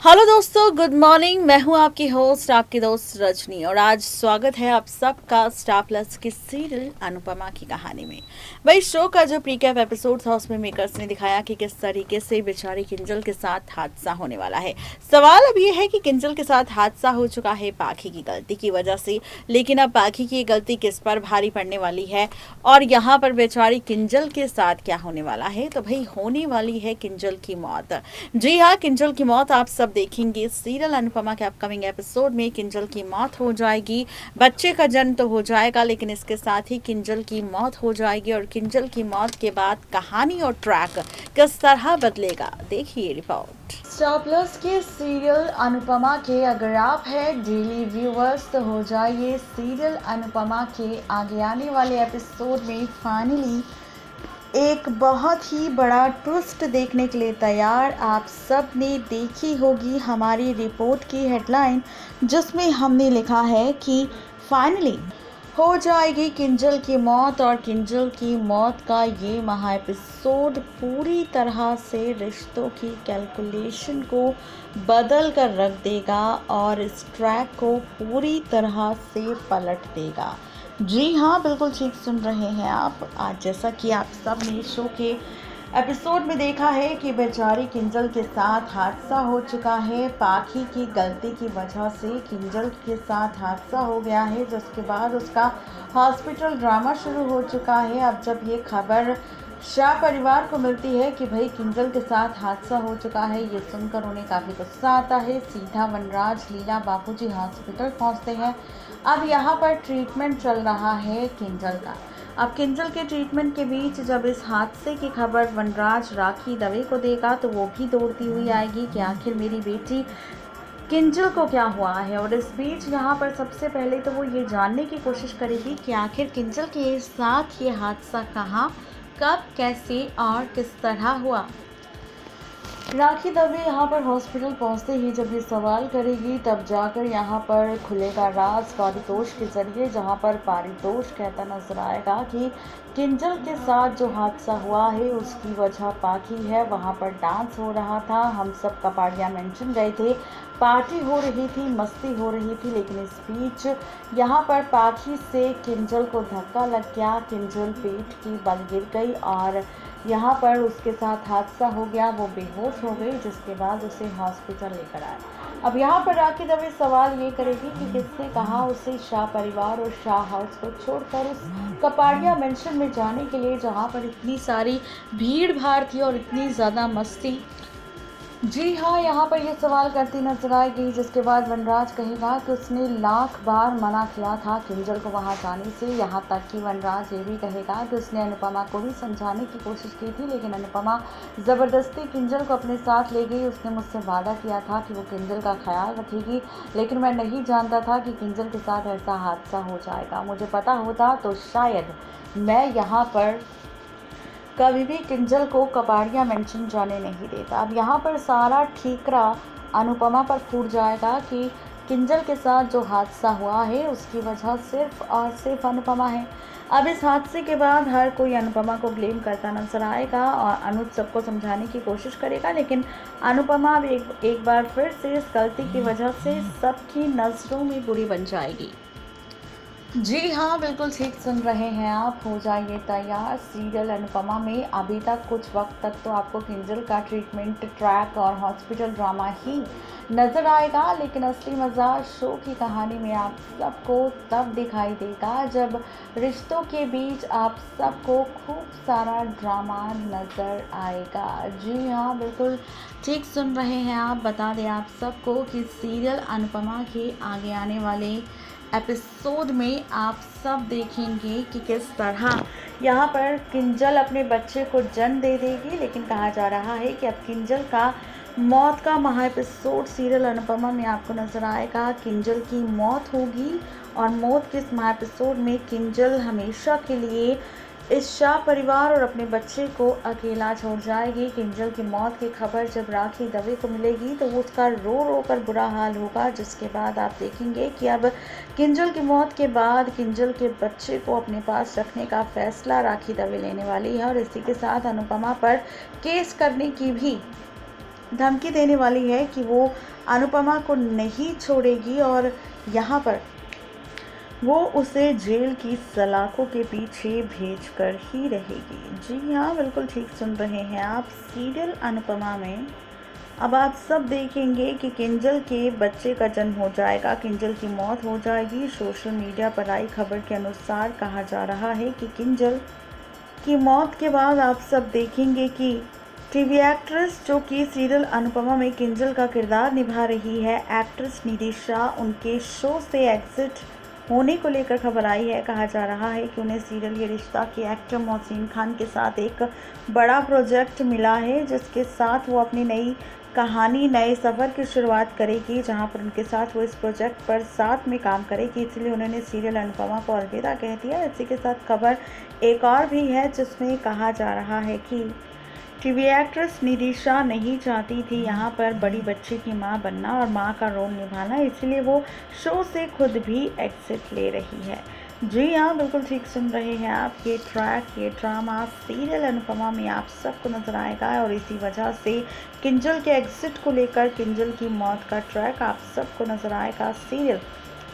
Hello दोस्तों, good morning. मैं हूं आपकी होस्ट, आपकी दोस्त रजनी, और आज स्वागत है आप सबका स्टार प्लस की सीरियल अनुपमा की कहानी में। भाई, शो का जो प्रीकैप एपिसोड था उसमें मेकर्स ने दिखाया कि किस तरीके से बेचारी किंजल के साथ हादसा होने वाला है। सवाल अब ये है कि किंजल के साथ हादसा हो चुका है पाखी की गलती की वजह से, लेकिन अब पाखी की गलती किस पर भारी पड़ने वाली है और यहाँ पर बेचारी किंजल के साथ क्या होने वाला है? तो भाई, होने वाली है किंजल की मौत। जी हाँ, किंजल की मौत आप सब देखेंगे सीरियल अनुपमा के अपकमिंग एपिसोड में। किंजल की मौत हो जाएगी, बच्चे का जन्म तो हो जाएगा, लेकिन इसके साथ ही किंजल की मौत हो जाएगी। और किंजल की मौत के बाद कहानी और ट्रैक किस तरह बदलेगा, देखिए रिपोर्ट। स्टार प्लस के सीरियल अनुपमा के अगर आप हैं डेली व्यूवर्स, तो हो जाइए सीरियल अनुपमा के आगे आने वाले एपिसोड में फाइनली एक बहुत ही बड़ा ट्विस्ट देखने के लिए तैयार। आप सब ने देखी होगी हमारी रिपोर्ट की हेडलाइन, जिसमें हमने लिखा है कि फाइनली हो जाएगी किंजल की मौत। और किंजल की मौत का ये महा एपिसोड पूरी तरह से रिश्तों की कैलकुलेशन को बदल कर रख देगा और इस ट्रैक को पूरी तरह से पलट देगा। जी हाँ, बिल्कुल ठीक सुन रहे हैं आप। आज जैसा कि आप सब ने शो के एपिसोड में देखा है कि बेचारी किंजल के साथ हादसा हो चुका है। पाखी की गलती की वजह से किंजल के साथ हादसा हो गया है, जिसके बाद उसका हॉस्पिटल ड्रामा शुरू हो चुका है। अब जब ये खबर शाह परिवार को मिलती है कि भाई किंजल के साथ हादसा हो चुका है, ये सुनकर उन्हें काफ़ी गुस्सा आता है। सीधा वनराज लीला बापूजी हॉस्पिटल पहुंचते हैं। अब यहाँ पर ट्रीटमेंट चल रहा है किंजल का। अब किंजल के ट्रीटमेंट के बीच जब इस हादसे की खबर वनराज राखी दवे को देगा, तो वो भी दौड़ती हुई आएगी कि आखिर मेरी बेटी किंजल को क्या हुआ है। और इस बीच यहाँ पर सबसे पहले तो वो ये जानने की कोशिश करेगी कि आखिर किंजल के साथ ये हादसा कहाँ, कब, कैसे और किस तरह हुआ। राखी दवे यहाँ पर हॉस्पिटल पहुँचते ही जब ये सवाल करेगी, तब जाकर यहाँ पर खुलेगा राज पारितोष के जरिए, जहाँ पर पारितोष कहता नजर आएगा कि किंजल के साथ जो हादसा हुआ है उसकी वजह पाखी है। वहाँ पर डांस हो रहा था, हम सब कपाड़िया मेंशन गए थे, पार्टी हो रही थी, मस्ती हो रही थी, लेकिन इस बीच यहाँ पर पाखी से किंजल को धक्का लग गया। किंजल पेट की बल गिर गई और यहाँ पर उसके साथ हादसा हो गया, वो बेहोश हो गई, जिसके बाद उसे हॉस्पिटल लेकर आए। अब यहाँ पर राखी दवे सवाल ये करेगी कि किसने कहा उसे शाह परिवार और शाह हाउस को छोड़कर उस कपाड़िया मेंशन में जाने के लिए, जहाँ पर इतनी सारी भीड़ भाड़ थी और इतनी ज़्यादा मस्ती। जी हाँ, यहाँ पर ये सवाल करती नजर आएगी, जिसके बाद वनराज कहेगा कि उसने लाख बार मना किया था किंजल को वहाँ जाने से। यहाँ तक कि वनराज ये भी कहेगा कि उसने अनुपमा को भी समझाने की कोशिश की थी, लेकिन अनुपमा ज़बरदस्ती किंजल को अपने साथ ले गई। उसने मुझसे वादा किया था कि वो किंजल का ख्याल रखेगी, लेकिन मैं नहीं जानता था कि किंजल के साथ ऐसा हादसा हो जाएगा। मुझे पता होता तो शायद मैं यहाँ पर कभी भी किंजल को कपाड़िया मेंशन जाने नहीं देता। अब यहाँ पर सारा ठीकरा अनुपमा पर फूट जाएगा कि किंजल के साथ जो हादसा हुआ है उसकी वजह सिर्फ और सिर्फ अनुपमा है। अब इस हादसे के बाद हर कोई अनुपमा को ब्लेम करता नजर आएगा और अनुज सबको समझाने की कोशिश करेगा, लेकिन अनुपमा अब एक बार फिर से इस गलती की वजह से सबकी नज़रों में बुरी बन जाएगी। जी हाँ, बिल्कुल ठीक सुन रहे हैं आप। हो जाइए तैयार। सीरियल अनुपमा में अभी तक कुछ वक्त तक तो आपको किंजल का ट्रीटमेंट, ट्रैक और हॉस्पिटल ड्रामा ही नज़र आएगा, लेकिन असली मज़ा शो की कहानी में आप सबको तब दिखाई देगा जब रिश्तों के बीच आप सबको खूब सारा ड्रामा नज़र आएगा। जी हाँ, बिल्कुल ठीक सुन रहे हैं आप। बता दें आप सबको कि सीरियल अनुपमा के आगे आने वाले एपिसोड में आप सब देखेंगे कि किस तरह यहाँ पर किंजल अपने बच्चे को जन्म दे देगी, लेकिन कहा जा रहा है कि अब किंजल का मौत का महा एपिसोड सीरियल अनुपमा में आपको नज़र आएगा। किंजल की मौत होगी और मौत के इस महा एपिसोड में किंजल हमेशा के लिए इस शाह परिवार और अपने बच्चे को अकेला छोड़ जाएगी। किंजल की मौत की खबर जब राखी दवे को मिलेगी तो वो उसका रो रो कर बुरा हाल होगा, जिसके बाद आप देखेंगे कि अब किंजल की मौत के बाद किंजल के बच्चे को अपने पास रखने का फैसला राखी दवे लेने वाली है और इसी के साथ अनुपमा पर केस करने की भी धमकी देने वाली है कि वो अनुपमा को नहीं छोड़ेगी और यहाँ पर वो उसे जेल की सलाखों के पीछे भेजकर ही रहेगी। जी हाँ, बिल्कुल ठीक सुन रहे हैं आप। सीरियल अनुपमा में अब आप सब देखेंगे कि किंजल के बच्चे का जन्म हो जाएगा, किंजल की मौत हो जाएगी। सोशल मीडिया पर आई खबर के अनुसार कहा जा रहा है कि किंजल की मौत के बाद आप सब देखेंगे कि टीवी एक्ट्रेस जो कि सीरियल अनुपमा में किंजल का किरदार निभा रही है, एक्ट्रेस निधिशा, उनके शो से एग्जिट होने को लेकर खबर आई है। कहा जा रहा है कि उन्हें सीरियल ये रिश्ता के एक्टर मोहसिन खान के साथ एक बड़ा प्रोजेक्ट मिला है, जिसके साथ वो अपनी नई कहानी, नए सफ़र की शुरुआत करेगी, जहां पर उनके साथ वो इस प्रोजेक्ट पर साथ में काम करेगी। इसलिए उन्होंने सीरियल अनुपमा को अलविदा कह दिया। इसी के साथ खबर एक और भी है, जिसमें कहा जा रहा है कि टीवी एक्ट्रेस निधिशा नहीं चाहती थी यहाँ पर बड़ी बच्ची की मां बनना और मां का रोल निभाना, इसलिए वो शो से खुद भी एग्जिट ले रही है। जी हाँ, बिल्कुल ठीक सुन रहे हैं आप। ये ट्रैक, ये ड्रामा सीरियल अनुपमा में आप सबको नजर आएगा और इसी वजह से किंजल के एग्जिट को लेकर किंजल की मौत का ट्रैक आप सबको नजर आएगा सीरियल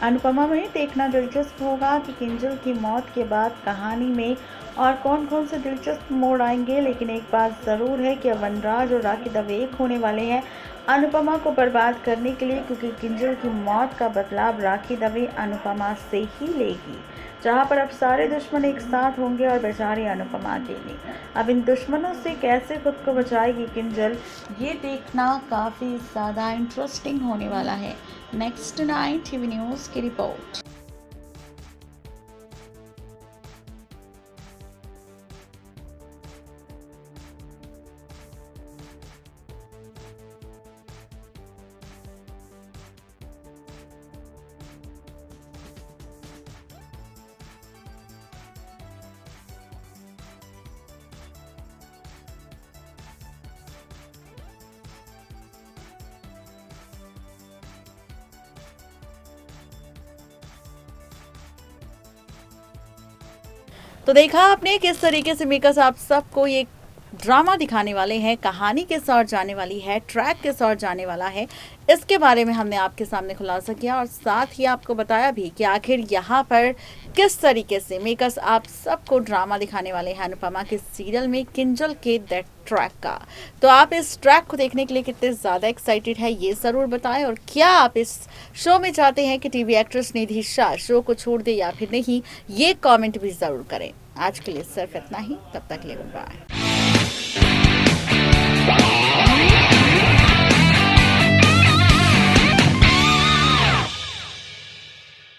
अनुपमा में। देखना दिलचस्प होगा कि किंजल की मौत के बाद कहानी में और कौन कौन से दिलचस्प मोड़ आएंगे। लेकिन एक बात ज़रूर है कि वनराज और राखी दवे एक होने वाले हैं अनुपमा को बर्बाद करने के लिए, क्योंकि किंजल की मौत का बदलाव राखी दवे अनुपमा से ही लेगी, जहां पर अब सारे दुश्मन एक साथ होंगे और बेचारी अनुपमा अकेली। अब इन दुश्मनों से कैसे खुद को बचाएगी किंजल, ये देखना काफ़ी ज़्यादा इंटरेस्टिंग होने वाला है। नेक्स्ट 9 टीवी न्यूज़ की रिपोर्ट। तो देखा आपने किस तरीके से मेकर्स आप सबको ये ड्रामा दिखाने वाले हैं, कहानी के साथ जाने वाली है, ट्रैक के साथ जाने वाला है। इसके बारे में हमने आपके सामने खुलासा किया और साथ ही आपको बताया भी कि आखिर यहाँ पर किस तरीके से मेकर्स आप सबको ड्रामा दिखाने वाले हैं अनुपमा के सीरियल में किंजल के दैट ट्रैक का। तो आप इस ट्रैक को देखने के लिए कितने ज़्यादा एक्साइटेड है ये ज़रूर बताएं, और क्या आप इस शो में चाहते हैं कि टीवी एक्ट्रेस निधिशा शो को छोड़ दे या फिर नहीं, ये कमेंट भी ज़रूर करें। आज के लिए सिर्फ इतना ही, तब तक के लिए बाय।